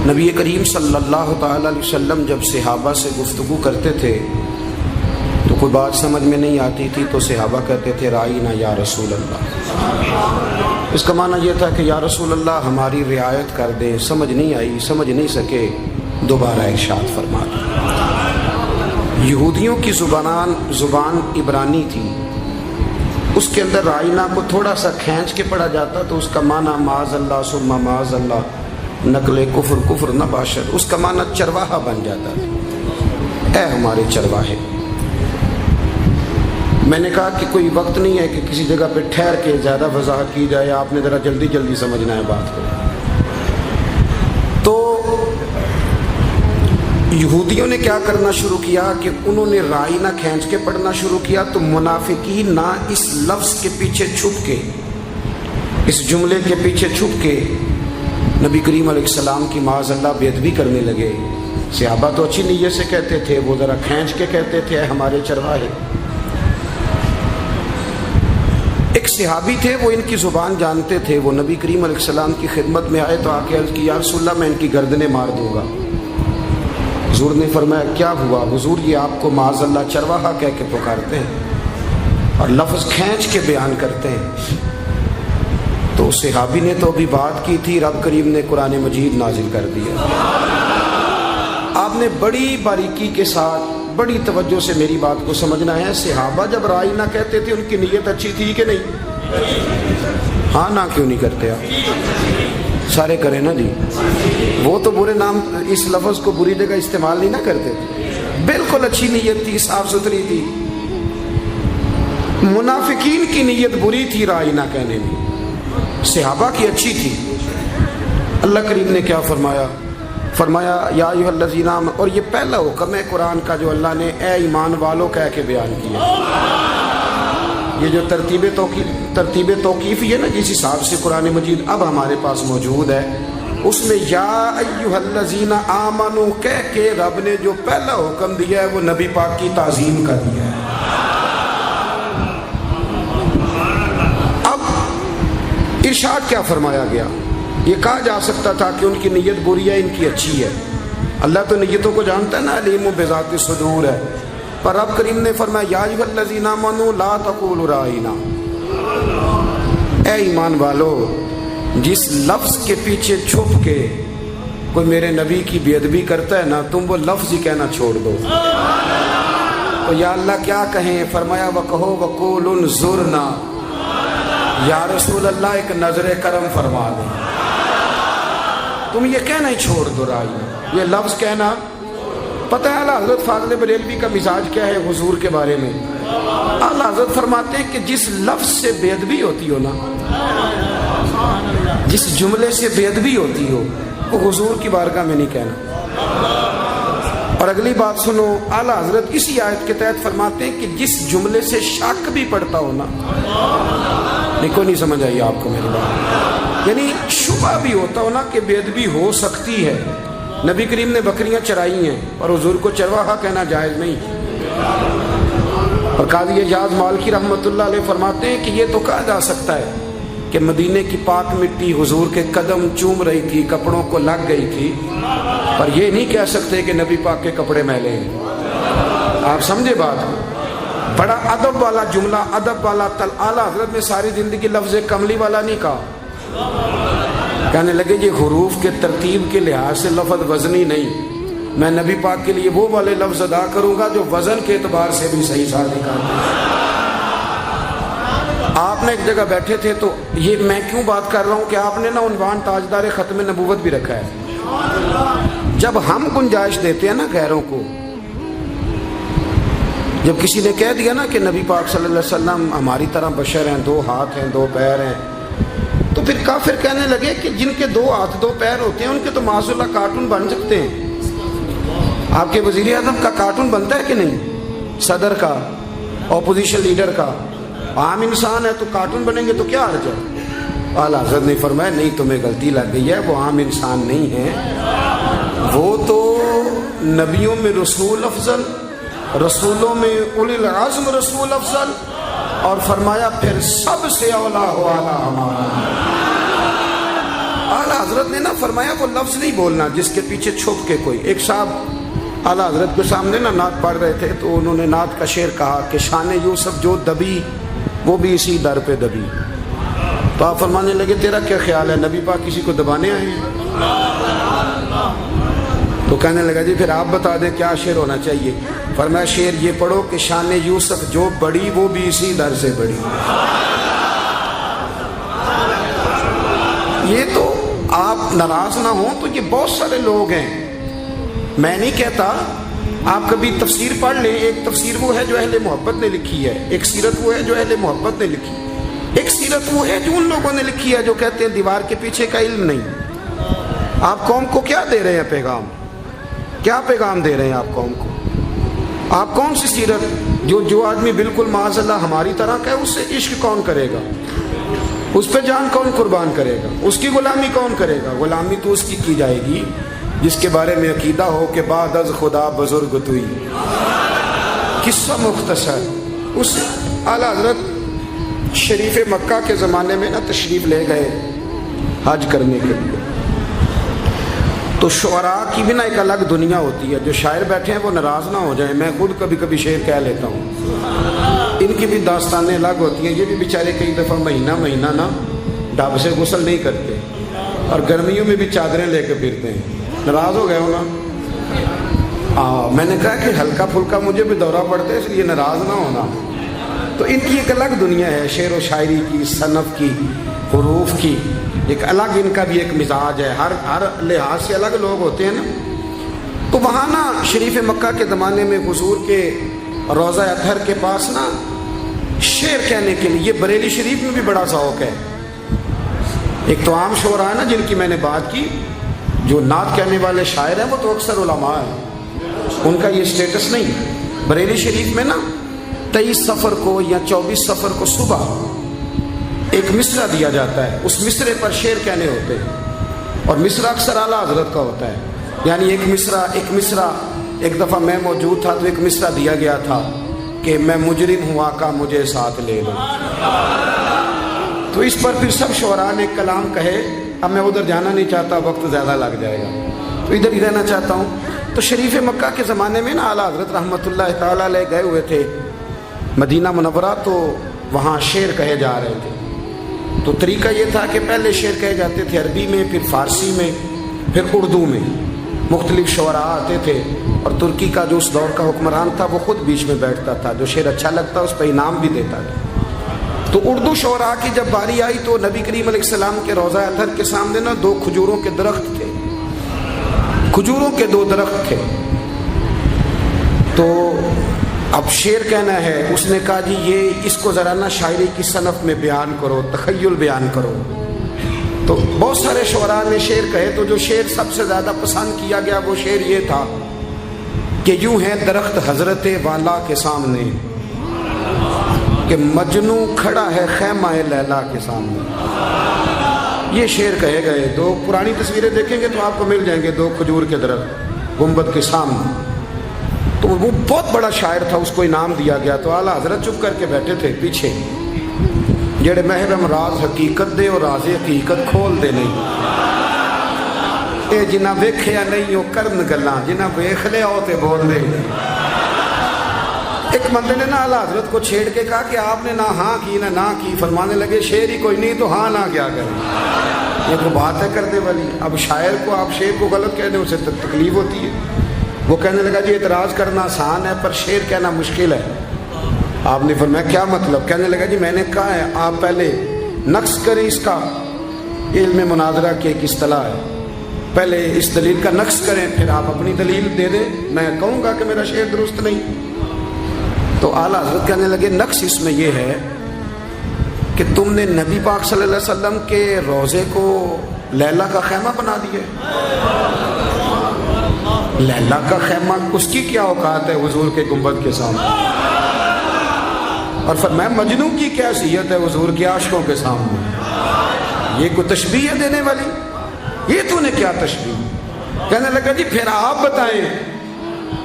نبی کریم صلی اللہ تعالی علیہ وسلم جب صحابہ سے گفتگو کرتے تھے تو کوئی بات سمجھ میں نہیں آتی تھی تو صحابہ کہتے تھے رائینا یا رسول اللہ۔ اس کا معنی یہ تھا کہ یا رسول اللہ ہماری رعایت کر دیں، سمجھ نہیں آئی، سمجھ نہیں سکے، دوبارہ ارشاد فرما دیں۔ یہودیوں کی زبان عبرانی تھی، اس کے اندر رائینا کو تھوڑا سا کھینچ کے پڑھا جاتا تو اس کا معنی معاذ اللہ ثم معاذ اللہ، نقل کفر نہ باشد، اس کا معنی چرواہا بن جاتا تھا، اے ہمارے چرواہے۔ میں نے کہا کہ کوئی وقت نہیں ہے کہ کسی جگہ پہ ٹھہر کے زیادہ وضاحت کی جائے، آپ نے ذرا جلدی جلدی سمجھنا ہے بات کو۔ تو یہودیوں نے کیا کرنا شروع کیا کہ انہوں نے رائینا کھینچ کے پڑھنا شروع کیا، تو منافقین نہ اس لفظ کے پیچھے چھپ کے، اس جملے کے پیچھے چھپ کے نبی کریم علیہ السلام کی معاذ اللہ بے ادبی کرنے لگے۔ صحابہ تو اچھی نیت سے کہتے تھے، وہ ذرا کھینچ کے کہتے تھے اے ہمارے چرواہے۔ ایک صحابی تھے، وہ ان کی زبان جانتے تھے، وہ نبی کریم علیہ السلام کی خدمت میں آئے تو آ کے عرض کی یا رسول اللہ میں ان کی گردنیں مار دوں گا۔ حضور نے فرمایا کیا ہوا؟ حضور یہ آپ کو معاذ اللہ چرواہا کہہ کے پکارتے ہیں اور لفظ کھینچ کے بیان کرتے ہیں۔ تو صحابی نے تو ابھی بات کی تھی، رب کریم نے قرآن مجید نازل کر دیا۔ آپ نے بڑی باریکی کے ساتھ بڑی توجہ سے میری بات کو سمجھنا ہے۔ صحابہ جب رائینا کہتے تھے ان کی نیت اچھی تھی کہ نہیں؟ ہاں نہ کیوں نہیں کرتے آپ؟ سارے کریں نا جی۔ وہ تو برے نام اس لفظ کو بری جگہ استعمال نہیں نہ کرتے تھے، بالکل اچھی نیت تھی، صاف ستھری تھی۔ منافقین کی نیت بری تھی رائینا کہنے میں، صحابہ کی اچھی تھی۔ اللہ کریم نے کیا فرمایا؟ فرمایا یا ایھا الذین آمنوا، اور یہ پہلا حکم ہے قرآن کا جو اللہ نے اے ایمان والو کہہ کے بیان کیا۔ یہ جو ترتیب توقیفی ہے نا، جس حساب سے قرآن مجید اب ہمارے پاس موجود ہے، اس میں یا ایھا الذین آمنوا کہہ کے رب نے جو پہلا حکم دیا ہے وہ نبی پاک کی تعظیم کا دیا ہے۔ اب ارشاد کیا فرمایا گیا؟ یہ کہا جا سکتا تھا کہ ان کی نیت بری ہے، ان کی اچھی ہے، اللہ تو نیتوں کو جانتا ہے نا، علیم بذات الصدور ہے۔ پر رب کریم نے فرمایا یا ایھا الذین آمنوا لا تقولوا رائینا، اے ایمان والو جس لفظ کے پیچھے چھپ کے کوئی میرے نبی کی بے ادبی کرتا ہے نا، تم وہ لفظ ہی کہنا چھوڑ دو۔ تو یا اللہ کیا کہیں؟ فرمایا وَقَهُ وَقُولُ انظُرْنَا، یا رسول اللہ ایک نظر کرم فرما دیں، تم یہ کہنا ہی چھوڑ دو رائینا، یہ لفظ کہنا۔ پتہ ہے اعلیٰ حضرت فاضل بریلوی کا مزاج کیا ہے حضور کے بارے میں؟ اعلیٰ حضرت فرماتے ہیں کہ جس لفظ سے بے ادبی ہوتی ہو نا، جس جملے سے بے ادبی ہوتی ہو، وہ حضور کی بارگاہ میں نہیں کہنا۔ اور اگلی بات سنو، اعلیٰ حضرت اسی آیت کے تحت فرماتے ہیں کہ جس جملے سے شک بھی پڑتا ہو نا، کوئی نہیں سمجھ آئی آپ کو میری بات، یعنی شبہ بھی ہوتا ہو نا کہ بے ادبی ہو سکتی ہے۔ نبی کریم نے بکریاں چرائی ہیں اور حضور کو چرواہا کہنا جائز نہیں۔ اور قاضی اعجاز مالکی رحمۃ اللہ علیہ فرماتے ہیں کہ یہ تو کہا جا سکتا ہے کہ مدینے کی پاک مٹی حضور کے قدم چوم رہی تھی، کپڑوں کو لگ گئی تھی، پر یہ نہیں کہہ سکتے کہ نبی پاک کے کپڑے میلے ہیں۔ آپ سمجھے بات؟ بڑا ادب والا جملہ، ادب والا اعلیٰ حضرت نے ساری زندگی لفظ کملی والا نہیں کہا، کہنے لگے یہ حروف کے ترتیب کے لحاظ سے لفظ وزنی نہیں، میں نبی پاک کے لیے وہ والے لفظ ادا کروں گا جو وزن کے اعتبار سے بھی صحیح ثابت کرتے ہیں۔ آپ نے ایک جگہ بیٹھے تھے تو یہ میں کیوں بات کر رہا ہوں کہ آپ نے نا عنوان تاجدار ختم نبوت بھی رکھا ہے۔ جب ہم گنجائش دیتے ہیں نا غیروں کو، جب کسی نے کہہ دیا نا کہ نبی پاک صلی اللہ علیہ وسلم ہماری طرح بشر ہیں، 2 ہاتھ ہیں 2 پیر ہیں، تو پھر کافر کہنے لگے کہ جن کے 2 ہاتھ 2 پیر ہوتے ہیں ان کے تو معاذ اللہ کارٹون بن سکتے ہیں۔ آپ کے وزیر اعظم کا کارٹون بنتا ہے کہ نہیں؟ صدر کا، اپوزیشن لیڈر کا، عام انسان ہے تو کارٹون بنیں گے تو کیا حرج ہے؟ اعلیٰ حضرت نے فرمایا نہیں، تمہیں غلطی لگ گئی ہے، وہ عام انسان نہیں ہے، وہ تو نبیوں میں رسول افضل، رسولوں میں اولی العزم رسول افضل، اور فرمایا پھر سب سے اولا ہو اعلیٰ ہمارا۔ اعلیٰ حضرت نے نا فرمایا وہ لفظ نہیں بولنا جس کے پیچھے چھپ کے کوئی. ایک صاحب اعلیٰ حضرت کے سامنے نا نعت پڑھ رہے تھے تو انہوں نے نعت کا شعر کہا کہ شان یوسف جو دبی وہ بھی اسی در پہ دبی. تو آپ فرمانے لگے تیرا کیا خیال ہے نبی پاک کسی کو دبانے آئے ہیں؟ تو کہنے لگا جی پھر آپ بتا دیں کیا شعر ہونا چاہیے. فرمایا شعر یہ پڑھو کہ شان یوسف جو بڑی وہ بھی اسی در سے بڑی. یہ تو آپ ناراض نہ ہوں تو یہ بہت سارے لوگ ہیں. میں نہیں کہتا, آپ کبھی تفسیر پڑھ لیں. ایک تفسیر وہ ہے جو اہل محبت نے لکھی ہے, ایک سیرت وہ ہے جو اہل محبت نے لکھی, ایک سیرت وہ ہے جو ان لوگوں نے لکھی ہے جو کہتے ہیں دیوار کے پیچھے کا علم نہیں. آپ قوم کو کیا دے رہے ہیں پیغام؟ کیا پیغام دے رہے ہیں آپ قوم کو؟ آپ کون سی سیرت, جو آدمی بالکل معاذ اللہ ہماری طرح کا ہے اس سے عشق کون کرے گا؟ اس پہ جان کون قربان کرے گا؟ اس کی غلامی کون کرے گا؟ غلامی تو اس کی جائے گی جس کے بارے میں عقیدہ ہو کہ بعد از خدا بزرگ توئی. قصہ مختصر, اس اعلیٰ حضرت شریف مکہ کے زمانے میں نا تشریف لے گئے حج کرنے کے لیے. تو شعراء کی بھی نا ایک الگ دنیا ہوتی ہے. جو شاعر بیٹھے ہیں وہ ناراض نہ ہو جائیں, میں خود کبھی کبھی شعر کہہ لیتا ہوں. ان کی بھی داستانیں الگ ہوتی ہیں. یہ بھی بیچارے کئی دفعہ مہینہ نا ڈب سے غسل نہیں کرتے اور گرمیوں میں بھی چادریں لے کے پھرتے ہیں. ناراض ہو گئے ہو نا؟ میں نے کہا کہ ہلکا پھلکا مجھے بھی دورہ پڑتا ہے اس لیے ناراض نہ ہونا. تو ان کی ایک الگ دنیا ہے, شعر و شاعری کی, صنف کی, حروف کی, ایک الگ ان کا بھی ایک مزاج ہے. ہر لحاظ سے الگ لوگ ہوتے ہیں نا. تو وہاں نا شریف مکہ کے زمانے میں حضور کے روضہ اطہر کے پاس نا شعر کہنے کے لیے, یہ بریلی شریف میں بھی بڑا ذوق ہے. ایک تو عام شعراء ہے نا جن کی میں نے بات کی, جو نعت کہنے والے شاعر ہیں وہ تو اکثر علماء ہیں, ان کا یہ سٹیٹس نہیں. بریلی شریف میں نا 23 صفر کو یا 24 صفر کو صبح ایک مصرع دیا جاتا ہے. اس مصرے پر شعر کہنے ہوتے ہیں اور مصرع اکثر اعلیٰ حضرت کا ہوتا ہے. یعنی ایک مصرع ایک دفعہ میں موجود تھا تو ایک مصرع دیا گیا تھا کہ میں مجرم ہوں آقا مجھے ساتھ لے لو. تو اس پر پھر سب شعراء نے کلام کہے. اب میں ادھر جانا نہیں چاہتا, وقت زیادہ لگ جائے گا, تو ادھر ہی رہنا چاہتا ہوں. تو شریف مکہ کے زمانے میں نا اعلیٰ حضرت رحمۃ اللہ تعالیٰ علیہ گئے ہوئے تھے مدینہ منورہ, تو وہاں شعر کہے جا رہے تھے. تو طریقہ یہ تھا کہ پہلے شعر کہے جاتے تھے عربی میں, پھر فارسی میں, پھر اردو میں. مختلف شعراء آتے تھے اور ترکی کا جو اس دور کا حکمران تھا وہ خود بیچ میں بیٹھتا تھا. جو شعر اچھا لگتا اس پہ انعام بھی دیتا تھا. تو اردو شعراء کی جب باری آئی تو نبی کریم علیہ السلام کے روضہ اطہر کے سامنے نا 2 کھجوروں کے درخت تھے. کھجوروں کے 2 درخت تھے. تو اب شعر کہنا ہے. اس نے کہا جی یہ اس کو ذرا نا شاعری کی صنف میں بیان کرو, تخیل بیان کرو. تو بہت سارے شعراء نے شعر کہے. تو جو شعر سب سے زیادہ پسند کیا گیا وہ شعر یہ تھا کہ یوں ہے درخت حضرت والا کے سامنے کہ مجنو کھڑا ہے خیمہ لیلا کے سامنے. یہ شعر کہے گئے. 2 پرانی تصویریں دیکھیں گے تو آپ کو مل جائیں گے 2 کھجور کے درخت گنبد کے سامنے. تو وہ بہت بڑا شاعر تھا, اس کو انعام دیا گیا. تو اعلیٰ حضرت چپ کر کے بیٹھے تھے پیچھے. جڑے محرم راز حقیقت دے اور راز حقیقت کھول دے نہیں, اے جنہ ویکھیا نہیں وہ کرن گلاں, جنہ ویکھ لیا ہو تے بول دے. ایک بندے نے نا اعلیٰ حضرت کو چھیڑ کے کہا کہ آپ نے نہ ہاں کی نہ کی. فرمانے لگے شعر ہی کوئی نہیں تو ہاں نہ کیا کریں, یہ تو بات ہے کرنے والی. اب شاعر کو آپ شعر کو غلط کہنے اسے تکلیف ہوتی ہے. وہ کہنے لگا جی اعتراض کرنا آسان ہے پر شعر کہنا مشکل ہے. آپ نے فرمایا کیا مطلب؟ کہنے لگا جی میں نے کہا ہے آپ پہلے نقص کریں اس کا. علم مناظرہ کی ایک اصطلاح ہے, پہلے اس دلیل کا نقص کریں پھر آپ اپنی دلیل دے دیں. میں کہوں گا کہ میرا شعر درست نہیں. تو اعلیٰ حضرت کہنے لگے نقص اس میں یہ ہے کہ تم نے نبی پاک صلی اللہ علیہ وسلم کے روضے کو لیلا کا خیمہ بنا دیا. لیلا کا خیمہ اس کی کیا اوقات ہے حضور کے گنبد کے سامنے, اور فرمایا مجنو کی کیا حیثیت ہے حضور کے عاشقوں کے سامنے. یہ کوئی تشبیہ ہے دینے والی؟ یہ تو نے کیا تشبیہ؟ کہنے لگا جی پھر آپ بتائیں.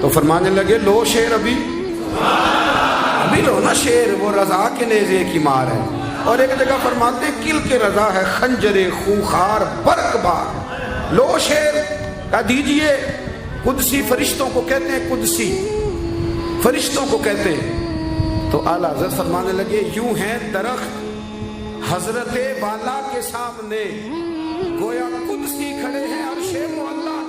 تو فرمانے لگے لو شعر ابھی لو نا شعر, وہ رضا کے نیزے کی مار ہے. اور ایک جگہ فرماتے ہیں کل کے رضا ہے خنجر خوخار برق بار. لو شیر کہا دیجئے قدسی فرشتوں کو کہتے ہیں, قدسی فرشتوں کو کہتے ہیں. تو اعلیٰ حضرت فرمانے لگے یوں ہیں درخت حضرت والا کے سامنے, گویا قدسی کھڑے ہیں عرش معلا